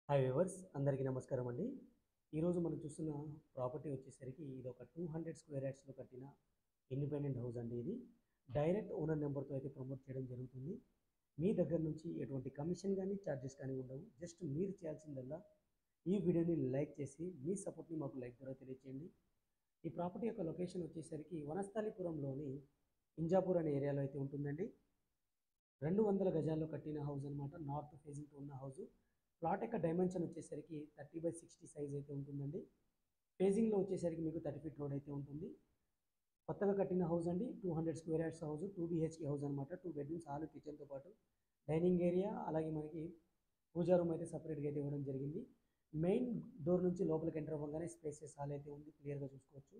Hi viewers అందరికీ నమస్కారం అండి. ఈరోజు మనం చూస్తున్న ప్రాపర్టీ వచ్చేసరికి ఇది ఒక 200 స్క్వేర్ యార్డ్స్లో కట్టిన ఇండిపెండెంట్ హౌస్ అండి. ఇది డైరెక్ట్ ఓనర్ నెంబర్తో అయితే ప్రమోట్ చేయడం జరుగుతుంది. మీ దగ్గర నుంచి ఎటువంటి కమిషన్ కానీ ఛార్జెస్ కానీ ఉండవు. జస్ట్ మీరు చేయాల్సిందల్లా ఈ వీడియోని లైక్ చేసి మీ సపోర్ట్ని మాకు లైక్ ద్వారా తెలియజేయండి. ఈ ప్రాపర్టీ యొక్క లొకేషన్ వచ్చేసరికి వనస్థలిపురంలోని ఇంజాపూర్ అనే ఏరియాలో అయితే ఉంటుందండి. 200 గజాల్లో కట్టిన హౌస్ అనమాట. నార్త్ ఫేసింగ్తో ఉన్న హౌస్. ప్లాట్ యొక్క డైమెన్షన్ వచ్చేసరికి 30/60 సైజ్ అయితే ఉంటుందండి. ఫేజింగ్లో వచ్చేసరికి మీకు 30 ఫీట్ రోడ్ అయితే ఉంటుంది. కొత్తగా కట్టిన హౌస్ అండి. 200 square yards house, 2 BHK house అనమాట. 2 బెడ్రూమ్స్, హాల్, కిచెన్తో పాటు డైనింగ్ ఏరియా, అలాగే మనకి పూజా రూమ్ అయితే సపరేట్గా అయితే ఇవ్వడం జరిగింది. మెయిన్ డోర్ నుంచి లోపలికి ఎంటర్ అవ్వగానే స్పేసెస్ హాల్ అయితే ఉంది, క్లియర్గా చూసుకోవచ్చు.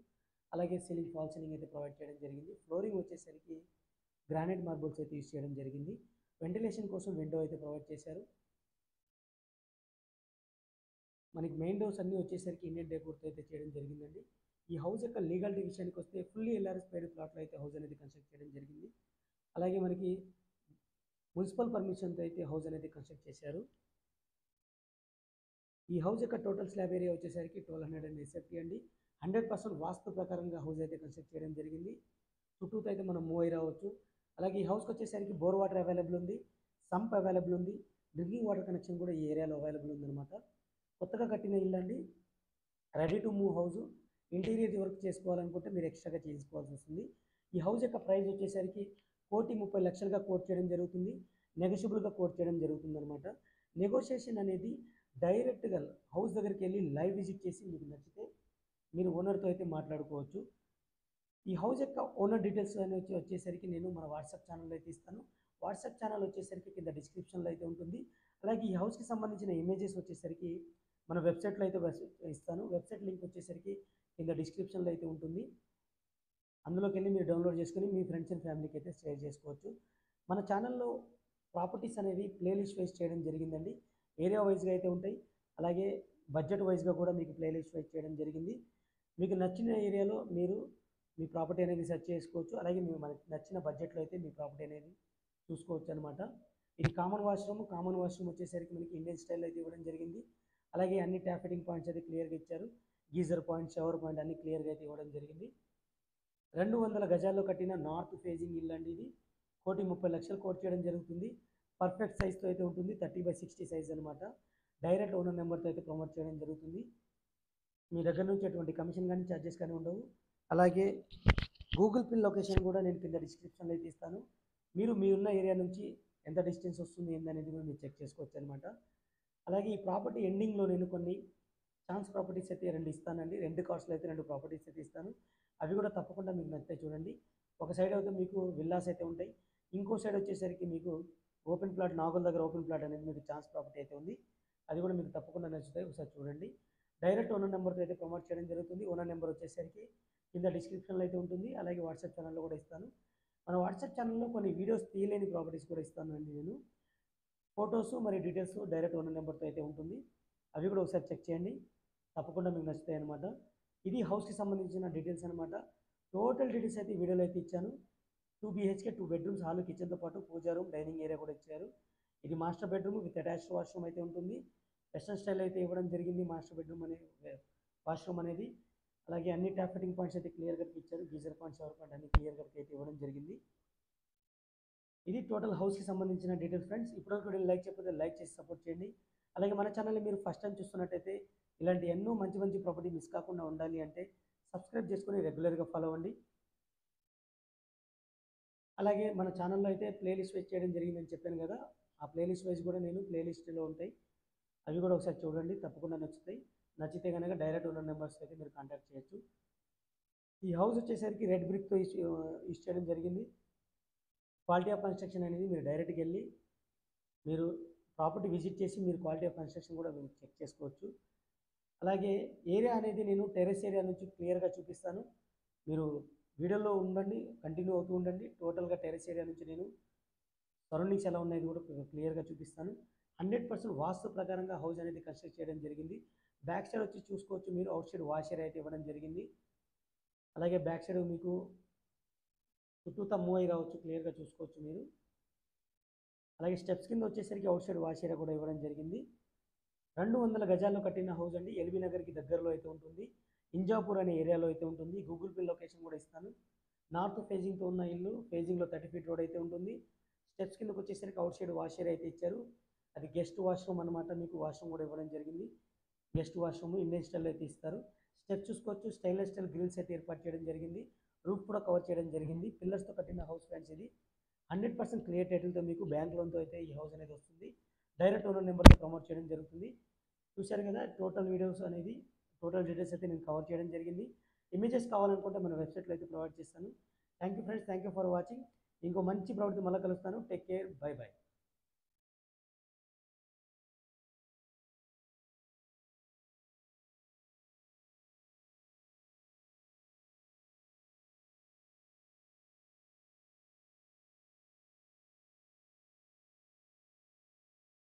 అలాగే సీలింగ్, ఫాల్ సీలింగ్ అయితే ప్రొవైడ్ చేయడం జరిగింది. ఫ్లోరింగ్ వచ్చేసరికి గ్రానైట్ మార్బుల్స్ అయితే యూస్ చేయడం జరిగింది. వెంటిలేషన్ కోసం విండో అయితే ప్రొవైడ్ చేశారు. మనకి మెయిన్ డోర్స్ అన్నీ వచ్చేసరికి ఇండియన్ డెకోర్తో అయితే చేయడం జరిగిందండి. ఈ హౌస్ యొక్క లీగాలిటీ విషయానికి వస్తే ఫుల్లీ LRS పేడ్ ప్లాట్లో అయితే హౌస్ అనేది కన్స్ట్రక్ట్ చేయడం జరిగింది. అలాగే మనకి మున్సిపల్ పర్మిషన్తో అయితే హౌస్ అనేది కన్స్ట్రక్ట్ చేశారు. ఈ హౌస్ యొక్క టోటల్ స్లాబ్ ఏరియా వచ్చేసరికి 1200 SFT అండి. 100% వాస్తు ప్రకారంగా హౌస్ అయితే కన్స్ట్రక్ట్ చేయడం జరిగింది. చుట్టూతో అయితే మనం మూవ్ అయి రావచ్చు. అలాగే ఈ హౌస్కి వచ్చేసరికి బోర్ వాటర్ అవైలబుల్ ఉంది, సంప్ అవైలబుల్ ఉంది, డ్రింకింగ్ వాటర్ కనెక్షన్ కూడా ఈ ఏరియాలో అవైలబుల్ ఉందన్నమాట. కొత్తగా కట్టిన ఇల్లు అండి. Ready to move house. Interior work చేసుకోవాలనుకుంటే మీరు ఎక్స్ట్రాగా చేసుకోవాల్సి వస్తుంది. ఈ హౌస్ యొక్క ప్రైస్ వచ్చేసరికి 1,30,00,000గా కోట్ చేయడం జరుగుతుంది. నెగోషియబుల్గా కోట్ చేయడం జరుగుతుంది అనమాట. నెగోషియేషన్ అనేది డైరెక్ట్గా హౌస్ దగ్గరికి వెళ్ళి లైవ్ విజిట్ చేసి మీకు నచ్చితే మీరు ఓనర్తో అయితే మాట్లాడుకోవచ్చు. ఈ హౌస్ యొక్క ఓనర్ డీటెయిల్స్ అనేది వచ్చేసరికి నేను మన వాట్సాప్ ఛానల్లో అయితే ఇస్తాను. వాట్సాప్ ఛానల్ వచ్చేసరికి కింద డిస్క్రిప్షన్లో అయితే ఉంటుంది. అలాగే ఈ హౌస్కి సంబంధించిన ఇమేజెస్ వచ్చేసరికి మన వెబ్సైట్లో అయితే ఇస్తాను. వెబ్సైట్ లింక్ వచ్చేసరికి కింద డిస్క్రిప్షన్లో అయితే ఉంటుంది. అందులోకి వెళ్ళి మీరు డౌన్లోడ్ చేసుకుని మీ ఫ్రెండ్స్ అండ్ ఫ్యామిలీకి అయితే షేర్ చేసుకోవచ్చు. మన ఛానల్లో ప్రాపర్టీస్ అనేవి ప్లేలిస్ట్ వైజ్ చేయడం జరిగిందండి. ఏరియా వైజ్గా అయితే ఉంటాయి. అలాగే బడ్జెట్ వైజ్గా కూడా మీకు ప్లేలిస్ట్ వైజ్ చేయడం జరిగింది. మీకు నచ్చిన ఏరియాలో మీరు మీ ప్రాపర్టీ అనేది సెర్చ్ చేసుకోవచ్చు. అలాగే మనకి నచ్చిన బడ్జెట్లో అయితే మీ ప్రాపర్టీ అనేది చూసుకోవచ్చు అనమాట. ఇది కామన్ వాష్రూమ్ వచ్చేసరికి మనకి ఇండియన్ స్టైల్ అయితే ఇవ్వడం జరిగింది. అలాగే అన్ని ట్యాప్ ఫిట్టింగ్ పాయింట్స్ అయితే క్లియర్గా ఇచ్చారు. గీజర్ పాయింట్, షవర్ పాయింట్ అన్ని క్లియర్గా అయితే ఇవ్వడం జరిగింది. 200 గజాల్లో కట్టిన నార్త్ ఫేజింగ్ ఇల్లు అండి. ఇది 1,30,00,000 కోట్ చేయడం జరుగుతుంది. పర్ఫెక్ట్ సైజ్తో అయితే ఉంటుంది. 30/60 సైజ్ అనమాట. డైరెక్ట్ ఓనర్ నెంబర్తో అయితే ప్రమోట్ చేయడం జరుగుతుంది. మీ దగ్గర నుంచి ఎటువంటి కమిషన్ కానీ ఛార్జెస్ కానీ ఉండవు. అలాగే గూగుల్ పిన్ లొకేషన్ కూడా నేను కింద డిస్క్రిప్షన్లో అయితే ఇస్తాను. మీరు మీ ఉన్న ఏరియా నుంచి ఎంత డిస్టెన్స్ వస్తుంది ఏందనేది కూడా మీరు చెక్ చేసుకోవచ్చు అనమాట. అలాగే ఈ ప్రాపర్టీ ఎండింగ్లో నేను కొన్ని ఛాన్స్ ప్రాపర్టీస్ అయితే 2 ఇస్తానండి. 2 కార్డ్స్లో అయితే 2 ప్రాపర్టీస్ అయితే ఇస్తాను. అవి కూడా తప్పకుండా మీకు నచ్చితే చూడండి. ఒక సైడ్ అయితే మీకు విల్లాస్ అయితే ఉంటాయి. ఇంకో సైడ్ వచ్చేసరికి మీకు ఓపెన్ ప్లాట్, నాగోల్ దగ్గర ఓపెన్ ప్లాట్ అనేది మీకు ఛాన్స్ ప్రాపర్టీ అయితే ఉంది. అది కూడా మీకు తప్పకుండా నచ్చుతాయి. ఒకసారి చూడండి. డైరెక్ట్ ఓనర్ నెంబర్తో అయితే ప్రమోట్ చేయడం జరుగుతుంది. ఓనర్ నెంబర్ వచ్చేసరికి కింద డిస్క్రిప్షన్లో అయితే ఉంటుంది. అలాగే వాట్సాప్ ఛానల్లో కూడా ఇస్తాను. మన వాట్సాప్ ఛానల్లో కొన్ని వీడియోస్ తీయలేని ప్రాపర్టీస్ కూడా ఇస్తాను అండి నేను. ఫొటోస్ మరియు డీటెయిల్స్ డైరెక్ట్ ఓనర్ నెంబర్తో అయితే ఉంటుంది. అవి కూడా ఒకసారి చెక్ చేయండి. తప్పకుండా మీకు నచ్చుతాయి అనమాట. ఇది హౌస్కి సంబంధించిన డీటెయిల్స్ అనమాట. టోటల్ డీటెయిల్స్ అయితే ఈ వీడియోలో అయితే ఇచ్చాను. 2 BHK, 2 బెడ్రూమ్స్, హాల్, కిచెన్తో పాటు పూజా రూమ్, డైనింగ్ ఏరియా కూడా ఇచ్చారు. ఇది master bedroom with attached washroom అయితే ఉంటుంది. వెస్టర్న్ స్టైల్ అయితే ఇవ్వడం జరిగింది మాస్టర్ బెడ్రూమ్ అనే వాష్రూమ్ అనేది. అలాగే అన్ని ట్యాప్ ఫిట్టింగ్ పాయింట్స్ అయితే క్లియర్గా ఇచ్చారు. గీజర్ పాయింట్, షవర్ పాయింట్ అన్ని క్లియర్గా అయితే ఇవ్వడం జరిగింది. ఇది టోటల్ హౌస్కి సంబంధించిన డీటెయిల్స్ ఫ్రెండ్స్. ఇప్పటివరకు వీడియో లైక్ చేయకపోతే లైక్ చేసి సపోర్ట్ చేయండి. అలాగే మన ఛానల్ని మీరు ఫస్ట్ టైం చూస్తున్నట్టయితే ఇలాంటి ఎన్నో మంచి మంచి ప్రాపర్టీ మిస్ కాకుండా ఉండాలి అంటే సబ్స్క్రైబ్ చేసుకొని రెగ్యులర్గా ఫాలో అవ్వండి. అలాగే మన ఛానల్లో అయితే ప్లేలిస్ట్ వైజ్ చేయడం జరిగిందని చెప్పాను కదా, ఆ ప్లేలిస్ట్ వైజ్ కూడా నేను ప్లేలిస్ట్లో ఉంటాయి. అవి కూడా ఒకసారి చూడండి. తప్పకుండా నచ్చుతాయి. నచ్చితే కనుక డైరెక్ట్ ఓనర్ నెంబర్స్ అయితే మీరు కాంటాక్ట్ చేయొచ్చు. ఈ హౌస్ వచ్చేసరికి రెడ్ బ్రిక్తో యూస్ చేయడం జరిగింది. క్వాలిటీ ఆఫ్ కన్స్ట్రక్షన్ అనేది మీరు డైరెక్ట్గా వెళ్ళి మీరు ప్రాపర్టీ విజిట్ చేసి మీరు క్వాలిటీ ఆఫ్ కన్స్ట్రక్షన్ కూడా మీరు చెక్ చేసుకోవచ్చు. అలాగే ఏరియా అనేది నేను టెరెస్ ఏరియా నుంచి క్లియర్గా చూపిస్తాను. మీరు వీడియోలో ఉండండి, కంటిన్యూ అవుతూ ఉండండి. టోటల్గా టెరెస్ ఏరియా నుంచి నేను సరౌండింగ్స్ ఎలా ఉన్నాయి కూడా క్లియర్గా చూపిస్తాను. 100% వాస్తు ప్రకారంగా హౌస్ అనేది కన్స్ట్రక్ట్ చేయడం జరిగింది. బ్యాక్ సైడ్ వచ్చి చూసుకోవచ్చు మీరు. అవుట్ సైడ్ వాష్ ఏరియా అయితే ఇవ్వడం జరిగింది. అలాగే బ్యాక్ సైడ్ మీకు చుట్టూతా మూవ్ అయి రావచ్చు, క్లియర్గా చూసుకోవచ్చు మీరు. అలాగే స్టెప్స్ కింద వచ్చేసరికి అవుట్ సైడ్ వాష్ ఏరియా కూడా ఇవ్వడం జరిగింది. 200 గజాల్లో కట్టిన హౌస్ అండి. ఎల్బీ నగర్కి దగ్గరలో అయితే ఉంటుంది. ఇంజాపూర్ అనే ఏరియాలో అయితే ఉంటుంది. గూగుల్ పే లొకేషన్ కూడా ఇస్తాను. నార్త్ ఫేజింగ్తో ఉన్న ఇల్లు, ఫేజింగ్లో 30 ఫీట్ రోడ్ అయితే ఉంటుంది. స్టెప్స్ కిందకి వచ్చేసరికి అవుట్ సైడ్ వాష్ ఏరియా అయితే ఇచ్చారు. అది గెస్ట్ వాష్రూమ్ అనమాట. మీకు వాష్రూమ్ కూడా ఇవ్వడం జరిగింది. గెస్ట్ వాష్రూమ్ ఇండియన్ స్టైల్ అయితే ఇస్తారు. స్టెప్ చూసుకోవచ్చు. స్టైన్లెస్ స్టీల్ గ్రిల్స్ అయితే ఏర్పాటు చేయడం జరిగింది. రూఫ్ కూడా కవర్ చేయడం జరిగింది. పిల్లర్స్తో కట్టిన హౌస్ ఫ్రెండ్స్ ఇది. 100% క్లియర్ టైటిల్తో మీకు బ్యాంక్ లోన్తో అయితే ఈ హౌస్ అనేది వస్తుంది. డైరెక్ట్ ఓనర్ నెంబర్తో ప్రమోట్ చేయడం జరుగుతుంది. చూశారు కదా టోటల్ వీడియోస్ అనేది, టోటల్ డీటెయిల్స్ అయితే నేను కవర్ చేయడం జరిగింది. ఇమేజెస్ కావాలనుకుంటే మన వెబ్సైట్లో అయితే ప్రొవైడ్ చేస్తాను. Thank you friends, thank you for watching. ఇంకో మంచి ప్రాపర్టీ మళ్ళీ కలుస్తాను. Take care, by by.